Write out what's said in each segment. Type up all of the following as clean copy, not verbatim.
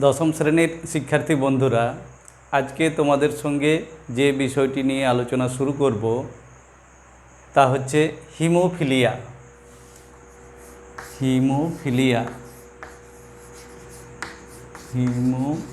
দশম শ্রেণীর শিক্ষার্থী বন্ধুরা, আজকে তোমাদের সঙ্গে যে বিষয়টি নিয়ে আলোচনা শুরু করব তা হচ্ছে হিমোফিলিয়া। হিমোফিলিয়া হিমোফিলিয়া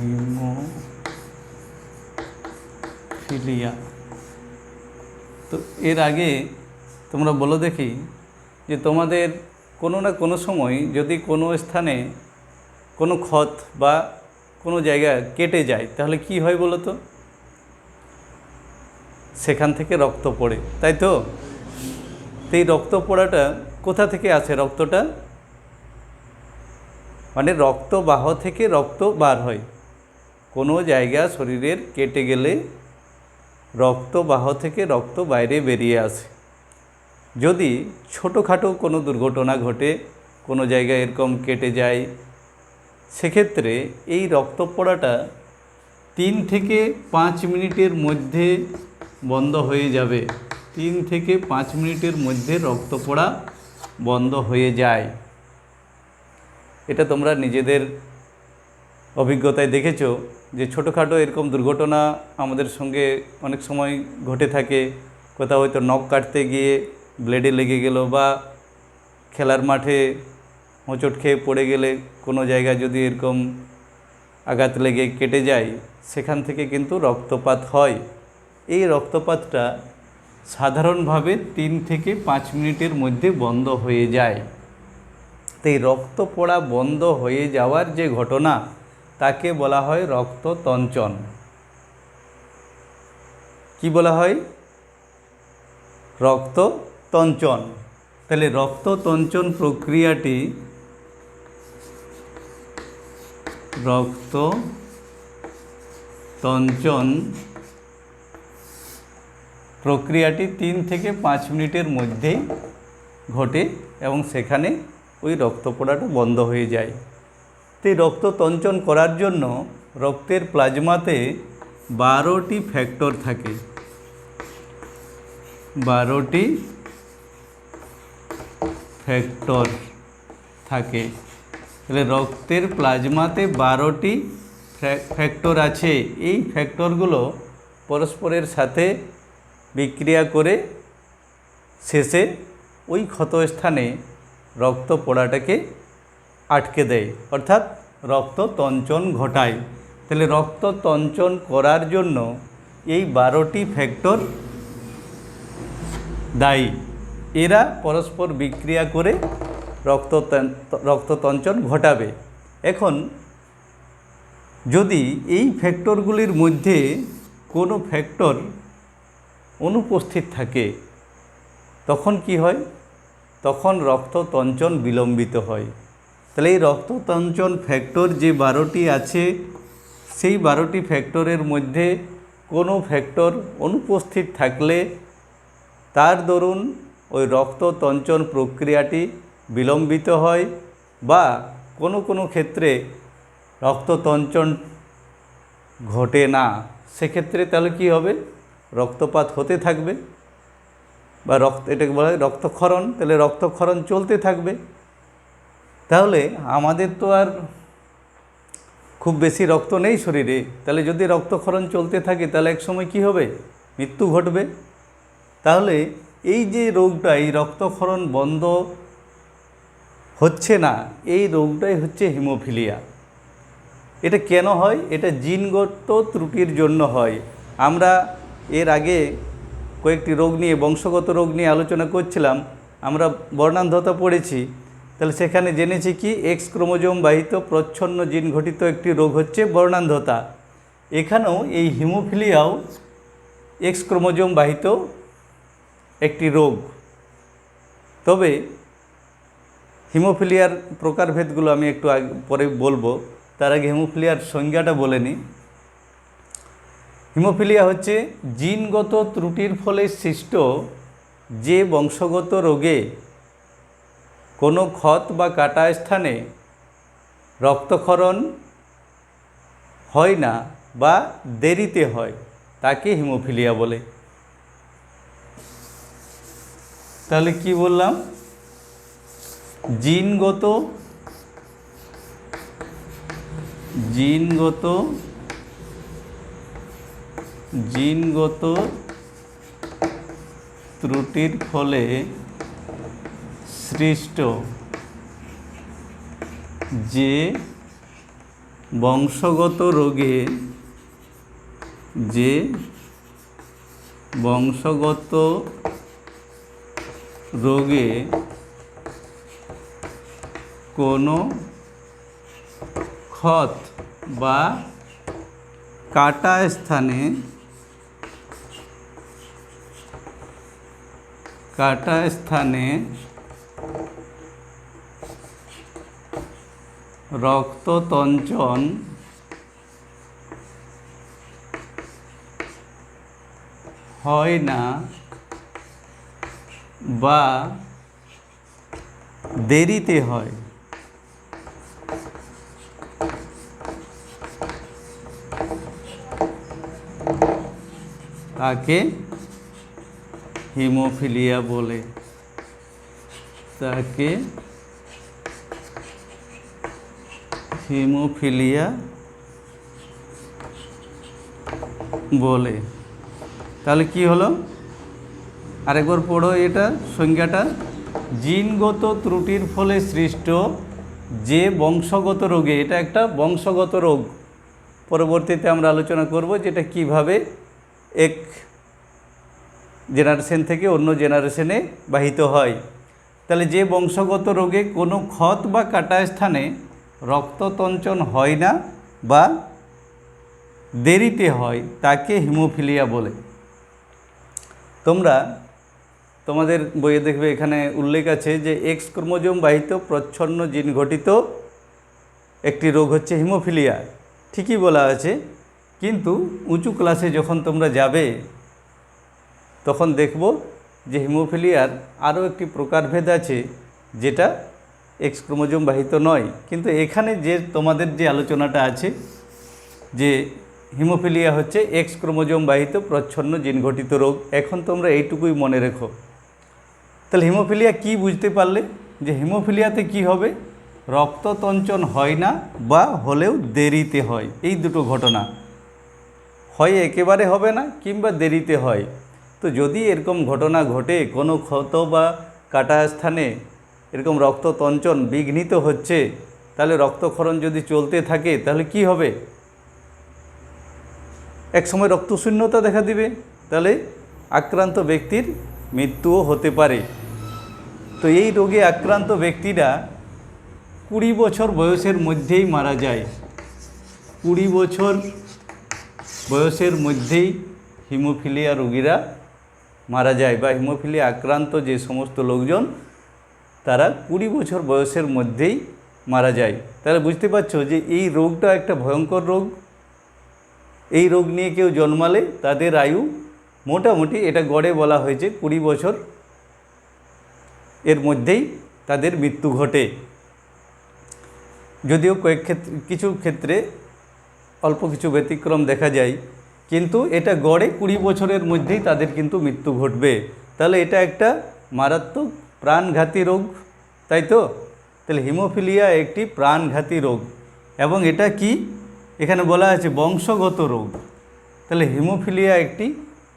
হিমোফিলিয়া তো এর আগে তোমরা বলো দেখি যে তোমাদের কোনো না কোনো সময় যদি কোনো স্থানে কোনো ক্ষত বা কোনো জায়গা কেটে যায় তাহলে কি হয় বলো তো? সেখান থেকে রক্ত পড়ে, তাই তো? এই রক্ত পড়াটা কোথা থেকে আসে? রক্তটা মানে রক্তবাহ থেকে রক্ত বার হয়। কোনো জায়গা শরীরের কেটে গেলে রক্তবাহ থেকে রক্ত বাইরে বেরিয়ে আসে। যদি ছোটোখাটো কোনো দুর্ঘটনা ঘটে, কোনো জায়গায় এরকম কেটে যায়, সেক্ষেত্রে এই রক্ত পড়াটা 3 থেকে 5 মিনিটের মধ্যে বন্ধ হয়ে যাবে। 3 থেকে 5 মিনিটের মধ্যে রক্ত পড়া বন্ধ হয়ে যায়। এটা তোমরা নিজেদের অভিজ্ঞতায় দেখেছো যে ছোটোখাটো এরকম দুর্ঘটনা আমাদের সঙ্গে অনেক সময় ঘটে থাকে। কোথাও হয়তো নখ কাটতে গিয়ে ব্লেডে লেগে গেল, বা খেলার মাঠে হোঁচট খেয়ে পড়ে গেলে কোনো জায়গায় যদি এরকম আঘাত লেগে কেটে যায়, সেখান থেকে কিন্তু রক্তপাত হয়। এই রক্তপাতটা সাধারণভাবে 3 থেকে 5 মিনিটের মধ্যে বন্ধ হয়ে যায়। তো এই রক্ত পড়া বন্ধ হয়ে যাওয়ার যে ঘটনা, তাকে বলা হয় রক্ততঞ্চন। কি বলা হয়? রক্ততঞ্চন। তাহলে রক্ততঞ্চন প্রক্রিয়াটি 3 থেকে 5 মিনিটের মধ্যেই ঘটে এবং সেখানে ওই রক্ত পড়াটা বন্ধ হয়ে যায়। তো এই রক্ততঞ্চন করার জন্য রক্তের প্লাজমাতে 12টি ফ্যাক্টর থাকে। 12টি ফ্যাক্টর থাকে। তাহলে রক্তের প্লাজমাতে 12টি ফ্যাক্টর আছে। এই ফ্যাক্টরগুলো পরস্পরের সাথে বিক্রিয়া করে শেষে ওই ক্ষতস্থানে রক্ত পড়াটাকে আটকে দেয়, অর্থাৎ রক্ততঞ্চন ঘটায়। তাহলে রক্ততঞ্চন করার জন্য এই 12টি ফ্যাক্টর দায়ী। এরা পরস্পর বিক্রিয়া করে রক্ততঞ্চন ঘটাবে। এখন যদি এই ফ্যাক্টরগুলির মধ্যে কোনো ফ্যাক্টর অনুপস্থিত থাকে, তখন কি হয়? তখন রক্ততঞ্চন বিলম্বিত হয়। তাহলে এই রক্ততঞ্চন ফ্যাক্টর যে 12টি আছে, সেই 12টি ফ্যাক্টরের মধ্যে কোনো ফ্যাক্টর অনুপস্থিত থাকলে তার দরুন ওই রক্ততঞ্চন প্রক্রিয়াটি বিলম্বিত হয়, বা কোনো কোনো ক্ষেত্রে রক্ততঞ্চন ঘটে না। সেক্ষেত্রে তাহলে কী হবে? রক্তপাত হতে থাকবে, বা এটাকে বলা হয় রক্তক্ষরণ। তাহলে রক্তক্ষরণ চলতে থাকবে। তাহলে আমাদের তো আর খুব বেশি রক্ত নেই শরীরে। তাহলে যদি রক্তক্ষরণ চলতে থাকে তাহলে এক সময় কী হবে? মৃত্যু ঘটবে। তাহলে এই যে রোগটা, এই রক্তক্ষরণ বন্ধ হচ্ছে না, এই রোগটাই হচ্ছে হিমোফিলিয়া। এটা কেন হয়? এটা জিনগত ত্রুটির জন্য হয়। আমরা এর আগে কয়েকটি রোগ নিয়ে, বংশগত রোগ নিয়ে আলোচনা করছিলাম। আমরা বর্ণান্ধতা পড়েছি। তাহলে সেখানে জেনেছি কি, এক্স ক্রোমোজোম বাহিত প্রচ্ছন্ন জিন ঘটিত একটি রোগ হচ্ছে বর্ণান্ধতা। এখানেও এই হিমোফিলিয়াও এক্স ক্রোমোজোম বাহিত একটি রোগ। তবে হিমোফিলিয়ার প্রকারভেদগুলো আমি একটু পরে বলবো। তার আগে হিমোফিলিয়ার সংজ্ঞাটা বলে নিই। হিমোফিলিয়া হচ্ছে জিনগত ত্রুটির ফলে সৃষ্ট যে বংশগত রোগে কোনো ক্ষত বা কাটা স্থানে রক্তক্ষরণ হয় না বা দেরিতে হয়, তাকে হিমোফিলিয়া বলে। তাহলে কি বললাম, জিনগত ত্রুটির ফলে সৃষ্ট যে বংশগত রোগে কোনো ক্ষত বা কাটা স্থানে রক্ততঞ্চন হয় না বা দেরিতে হয়, তাকে হিমোফিলিয়া বলে। তাহলে কি হলো, আরেকবার পড়ো এটা সংজ্ঞাটা। জিনগত ত্রুটির ফলে সৃষ্ট যে বংশগত রোগে, এটা একটা বংশগত রোগ, পরবর্তীতে আমরা আলোচনা করব যেটা কিভাবে এক জেনারেশন থেকে অন্য জেনারেশনে বাহিত হয়। তাহলে যে বংশগত রোগে কোনো ক্ষত বা কাটা স্থানে রক্ততঞ্চন হয় না বা দেরিতে হয়, তাকে হিমোফিলিয়া বলে। তোমাদের বইয়ে দেখবে এখানে উল্লেখ আছে যে এক্স ক্রোমোজোম বাহিত প্রচ্ছন্ন জিন ঘটিত একটি রোগ হচ্ছে হিমোফিলিয়া, ঠিকই বলা আছে। কিন্তু উঁচু ক্লাসে যখন তোমরা যাবে তখন দেখব যে হিমোফিলিয়ার আরও একটি প্রকারভেদ আছে, যেটা এক্স ক্রোমোজোম বাহিত নয়। কিন্তু এখানে যে তোমাদের যে আলোচনাটা আছে যে হিমোফিলিয়া হচ্ছে এক্স ক্রোমোজোম বাহিত প্রচ্ছন্ন জিন ঘটিত রোগ, এখন তোমরা এইটুকুই মনে রেখো। তাহলে হিমোফিলিয়া কি বুঝতে পারলে, যে হিমোফিলিয়াতে কি হবে, রক্ততঞ্চন হয় না বা হলেও দেরিতে হয়। এই দুটো ঘটনা হয়, একেবারে হবে না কিংবা দেরিতে হয়। তো যদি এরকম ঘটনা ঘটে, কোনো ক্ষত বা কাটা স্থানে এরকম রক্ততঞ্চন বিঘ্নিত হচ্ছে, তাহলে রক্তক্ষরণ যদি চলতে থাকে তাহলে কি হবে, এক সময় রক্তশূন্যতা দেখা দিবে, তাহলে আক্রান্ত ব্যক্তির মৃত্যুও হতে পারে। তো এই রোগে আক্রান্ত ব্যক্তিরা 20 বছর বয়সের মধ্যেই মারা যায়। 20 বছর বয়সের মধ্যেই হিমোফিলিয়া রোগীরা মারা যায়, বা হিমোফিলিয়া আক্রান্ত যে সমস্ত লোকজন তারা 20 বছর বয়সের মধ্যেই মারা যায়। তাহলে বুঝতে পারছো যে এই রোগটা একটা ভয়ঙ্কর রোগ। এই রোগ নিয়ে কেউ জন্মালে তাদের আয়ু মোটামুটি, এটা গড়ে বলা হয়েছে 20 বছর এর মধ্যেই তাদের মৃত্যু ঘটে। যদিও কিছু ক্ষেত্রে অল্প কিছু ব্যতিক্রম দেখা যায়, কিন্তু এটা গড়ে 20 বছরের মধ্যেই তাদের কিন্তু মৃত্যু ঘটবে। তাহলে এটা একটা মারাত্মক প্রাণঘাতী রোগ, তাই তো? তাহলে হিমোফিলিয়া একটি প্রাণঘাতী রোগ, এবং এটা কি এখানে বলা আছে বংশগত রোগ। তাহলে হিমোফিলিয়া একটি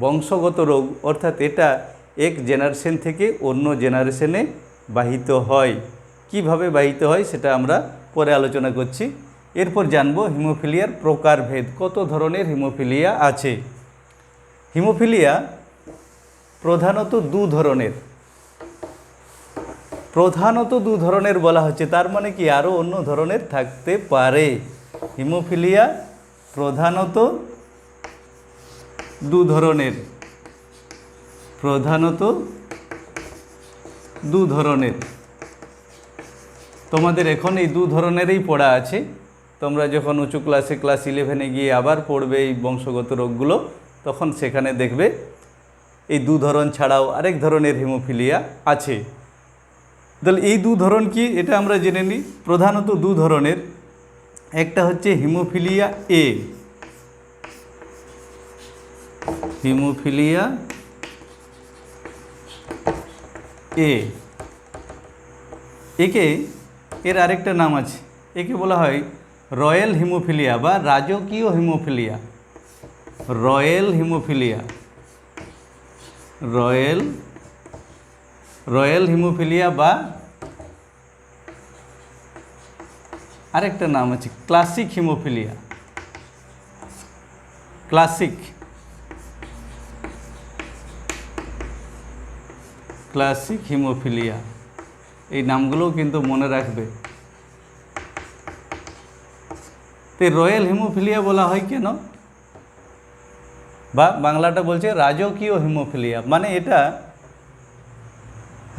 বংশগত রোগ, অর্থাৎ এটা এক জেনারেশন থেকে অন্য জেনারেশনে বাহিত হয়। কিভাবে বাহিত হয় সেটা আমরা পরে আলোচনা করছি। এরপর জানবো হিমোফিলিয়ার প্রকারভেদ, কত ধরনের হিমোফিলিয়া আছে। হিমোফিলিয়া প্রধানত দু ধরনের বলা হচ্ছে, তার মানে কি আরও অন্য ধরনের থাকতে পারে। হিমোফিলিয়া প্রধানত দু ধরনের। তোমাদের এখন এই 2 ধরনেরই পড়া আছে। তোমরা যখন উঁচু ক্লাসে ক্লাস 11-এ গিয়ে আবার পড়বে এই বংশগত রোগগুলো, তখন সেখানে দেখবে এই 2 ধরন ছাড়াও আরেক ধরনের হিমোফিলিয়া আছে। তাহলে এই 2 ধরন কি এটা আমরা জেনে নিই। প্রধানত 2 ধরনের, একটা হচ্ছে হিমোফিলিয়া এ, এ। একে এর আরেকটা নাম আছে, একে বলা হয় রয়্যাল হিমোফিলিয়া বা রাজকীয় haemophilia. Royal haemophilia, royal haemophilia বা আরেকটা নাম আছে ক্লাসিক হিমোফিলিয়া। ক্লাসিক হিমোফিলিয়া, এই নামগুলোও কিন্তু মনে রাখবে। তো রয়্যাল হিমোফিলিয়া বলা হয় কেন, বা বাংলাটা বলছে রাজকীয় হিমোফিলিয়া, মানে এটা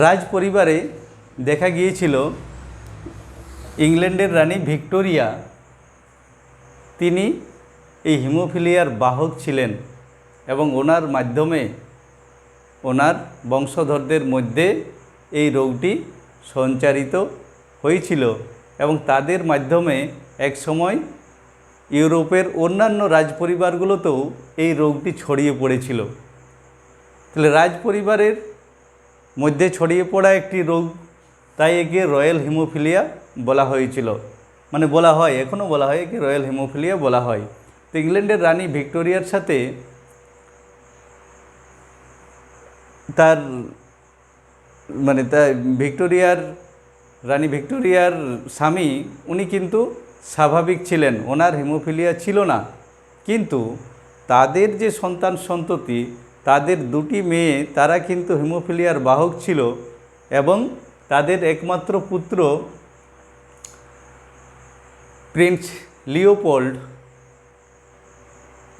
রাজ পরিবারে দেখা গিয়েছিল। ইংল্যান্ডের রানী ভিক্টোরিয়া তিনি এই হিমোফিলিয়ার বাহক ছিলেন এবং ওনার মাধ্যমে ওনার বংশধরদের মধ্যে এই রোগটি সঞ্চারিত হয়েছিল এবং তাদের মাধ্যমে একসময় ইউরোপের অন্যান্য রাজপরিবারগুলোতেও এই রোগটি ছড়িয়ে পড়েছিল। তাহলে রাজপরিবারের মধ্যে ছড়িয়ে পড়া একটি রোগ, তাই একে রয়্যাল হিমোফিলিয়া বলা হয়েছিল, মানে বলা হয়, এখনও বলা হয়, একে রয়্যাল হিমোফিলিয়া বলা হয়। তো ইংল্যান্ডের রানী ভিক্টোরিয়ার সাথে তার রানী ভিক্টোরিয়ার স্বামী উনি কিন্তু স্বাভাবিক ছিলেন, ওনার হিমোফিলিয়া ছিল না, কিন্তু তাদের যে সন্তান সন্ততি, তাদের দুটি মেয়ে, তারা কিন্তু হিমোফিলিয়ার বাহক ছিল এবং তাদের একমাত্র পুত্র প্রিন্স লিওপোল্ড,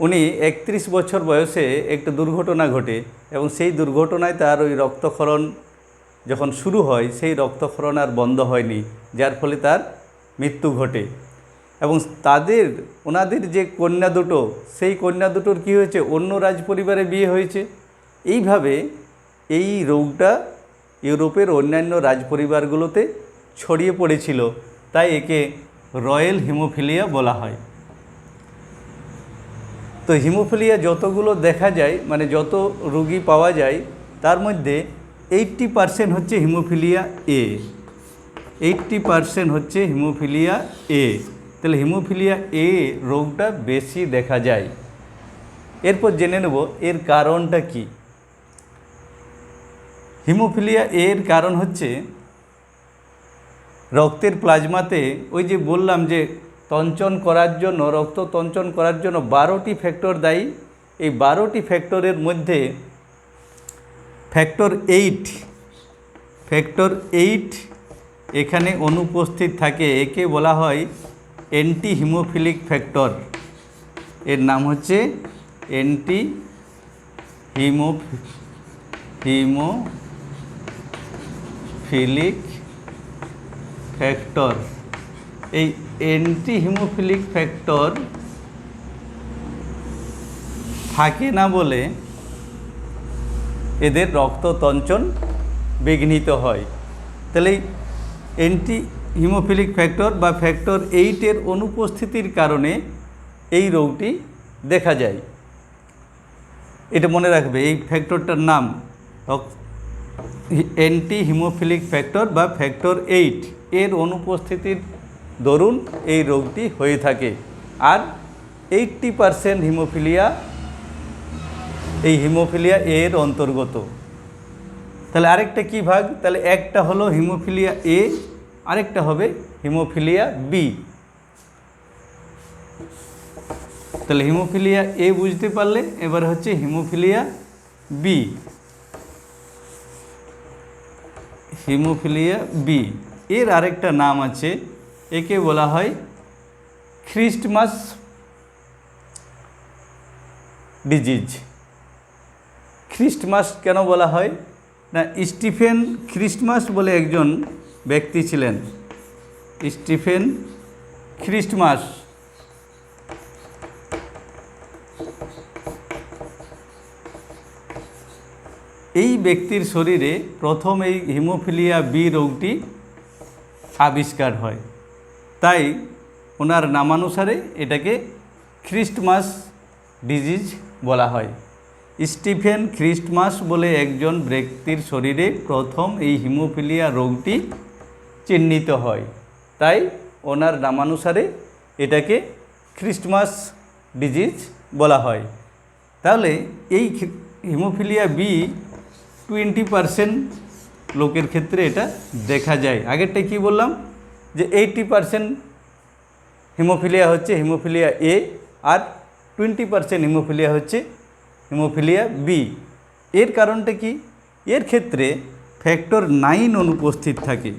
উনি 31 বছর বয়সে একটা দুর্ঘটনা ঘটে এবং সেই দুর্ঘটনায় তার ওই রক্তক্ষরণ যখন শুরু হয়, সেই রক্তক্ষরণ আর বন্ধ হয়নি, যার ফলে তার মৃত্যু ঘটে। এবং ওনাদের যে কন্যা দুটো, সেই কন্যা দুটোর কী হয়েছে, অন্য রাজপরিবারে বিয়ে হয়েছে। এইভাবে এই রোগটা ইউরোপের অন্যান্য রাজপরিবারগুলোতে ছড়িয়ে পড়েছিল, তাই একে রয়্যাল হিমোফিলিয়া বলা হয়। তো হিমোফিলিয়া যতগুলো দেখা যায়, মানে যত রোগী পাওয়া যায়, তার মধ্যে 80% হচ্ছে হিমোফিলিয়া এ। 80% হচ্ছে হিমোফিলিয়া এ। তাহলে হিমোফিলিয়া এ রোগটা বেশি দেখা যায়। এরপর জেনে নেব এর কারণটা কি। হিমোফিলিয়া এর কারণ হচ্ছে রক্তের প্লাজমাতে, ওই যে বললাম যে তঞ্চন করার জন্য, রক্ত তঞ্চন করার জন্য 12টি ফ্যাক্টর দায়ী। এই 12টি ফ্যাক্টরের মধ্যে ফ্যাক্টর 8 এখানে অনুপস্থিত থাকে। একে বলা হয় অ্যান্টি হিমোফিলিক ফ্যাক্টর। এর নাম হচ্ছে অ্যান্টি হিমোফিলিক ফ্যাক্টর। এই অ্যান্টি হিমোফিলিক ফ্যাক্টর থাকে না বলে এদের রক্ত তঞ্চন বিঘ্নিত হয়। তাহলে অ্যান্টি হিমোফিলিক ফ্যাক্টর বা ফ্যাক্টর 8 অনুপস্থিতির কারণে এই রোগটি দেখা যায়। এটা মনে রাখবে, এই ফ্যাক্টরটার নাম অ্যান্টি হিমোফিলিক ফ্যাক্টর বা ফ্যাক্টর 8 এর অনুপস্থিতির দরুন এই রোগটি হয়ে থাকে। আর 80% হিমোফিলিয়া এই হিমোফিলিয়া এর অন্তর্গত। তাহলে আরেকটা কি ভাগ, তাহলে একটা হলো হিমোফিলিয়া এ, আরেকটা হবে হিমোফিলিয়া বি। তাহলে হিমোফিলিয়া এ বুঝতে পারলে, এবার হচ্ছে হিমোফিলিয়া বি। হিমোফিলিয়া বি এর আরেকটা নাম আছে, একে বলা হয় খ্রিস্টমাস ডিজিজ। খ্রিস্টমাস কেন বলা হয় না, স্টিফেন খ্রিস্টমাস বলে একজন ব্যক্তি ছিলেন। স্টিফেন খ্রিস্টমাস এই ব্যক্তির শরীরে প্রথম এই হিমোফিলিয়া বি রোগটি আবিষ্কার হয়, তাই ওনার নামানুসারে এটাকে খ্রিস্টমাস ডিজিজ বলা হয়। স্টিফেন খ্রিস্টমাস বলে একজন ব্যক্তির শরীরে প্রথম এই হিমোফিলিয়া রোগটি চিহ্নিত হয়, তাই ওনার নামানুসারে এটাকে খ্রিস্টমাস ডিজিজ বলা হয়। তাহলে এই হিমোফিলিয়া বি 20% লোকের ক্ষেত্রে এটা দেখা যায়। আগেরটা কি বললাম যে 80% হিমোফিলিয়া হচ্ছে হিমোফিলিয়া এ, আর 20% হিমোফিলিয়া হচ্ছে হিমোফিলিয়া বি। এর কারণটা কি? এর ক্ষেত্রে ফ্যাক্টর 9 অনুপস্থিত থাকে।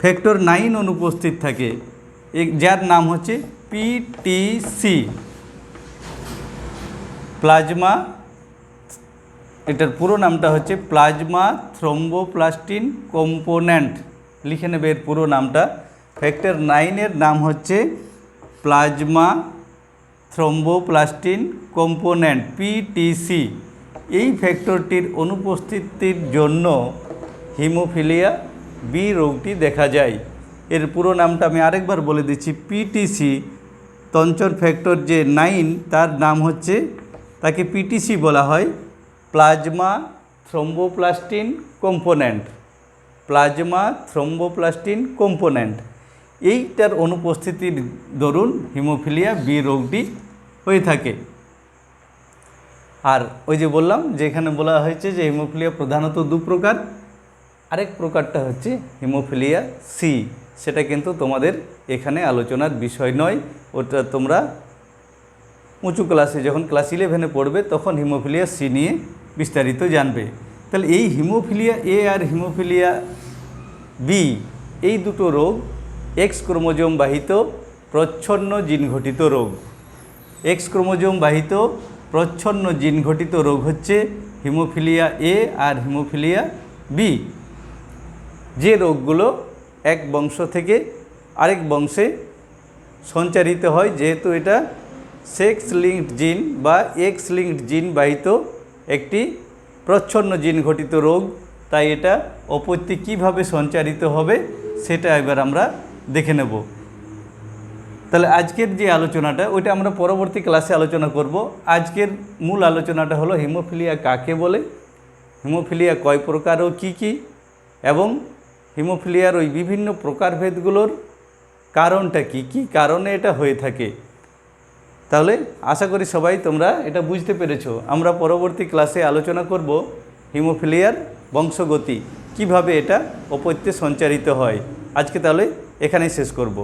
ফ্যাক্টর 9 অনুপস্থিত থাকে, যার নাম হচ্ছে পিটিসি, প্লাজমা, এটার পুরো নামটা হচ্ছে প্লাজমা থ্রম্বোপ্লাস্টিন কম্পোনেন্ট। লিখে নেবে এর পুরো নামটা। ফ্যাক্টর 9 নাম হচ্ছে প্লাজমা থ্রম্বোপ্লাস্টিন কম্পোনেন্ট, পিটিসি। এই ফ্যাক্টরটির অনুপস্থিতির জন্য হিমোফিলিয়া বি রোগটি দেখা যায়। এর পুরো নামটা আমি আরেকবার বলে দিচ্ছি। পিটিসি তঞ্চর ফ্যাক্টর যে 9, তার নাম হচ্ছে, তাকে পিটিসি বলা হয়, plasma thromboplastin component. Plasma thromboplastin component, এইটার অনুপস্থিতির দরুন হিমোফিলিয়া বি রোগটি হয়ে থাকে। আর ওই যে বললাম যে এখানে বলা হয়েছে যে হিমোফিলিয়া প্রধানত 2 প্রকার, আরেক প্রকারটা হচ্ছে হিমোফিলিয়া সি। সেটা কিন্তু তোমাদের এখানে আলোচনার বিষয় নয়, ওটা তোমরা উঁচু ক্লাসে যখন ক্লাস 11-এ পড়বে তখন হিমোফিলিয়া সি নিয়ে বিস্তারিত জানবে। তাহলে এই হিমোফিলিয়া এ আর হিমোফিলিয়া বি, এই দুটো রোগ এক্স ক্রোমোজোম বাহিত প্রচ্ছন্ন জিন ঘটিত রোগ। এক্স ক্রোমোজোম বাহিত প্রচ্ছন্ন জিন ঘটিত রোগ হচ্ছে হিমোফিলিয়া এ আর হিমোফিলিয়া বি, যে রোগগুলো এক বংশ থেকে আরেক বংশে সঞ্চারিত হয়। যেহেতু এটা সেক্স লিঙ্কড জিন বা এক্স লিঙ্কড জিন বাহিত একটি প্রচ্ছন্ন জিন ঘটিত রোগ, তাই এটা অপত্যে কীভাবে সঞ্চারিত হবে সেটা এবার আমরা দেখে নেব। তাহলে আজকের যে আলোচনাটা ওইটা আমরা পরবর্তী ক্লাসে আলোচনা করব। আজকের মূল আলোচনাটা হলো হিমোফিলিয়া কাকে বলে, হিমোফিলিয়া কয় প্রকার ও কী কী, এবং হিমোফিলিয়ার ওই বিভিন্ন প্রকারভেদগুলোর কারণটা কী কী কারণে এটা হয়ে থাকে। তাহলে আশা করি সবাই তোমরা এটা বুঝতে পেরেছো। আমরা পরবর্তী ক্লাসে আলোচনা করব হিমোফিলিয়ার বংশগতি, কিভাবে এটা অপত্যে সঞ্চারিত হয়। আজকে তাহলে এখানেই শেষ করব।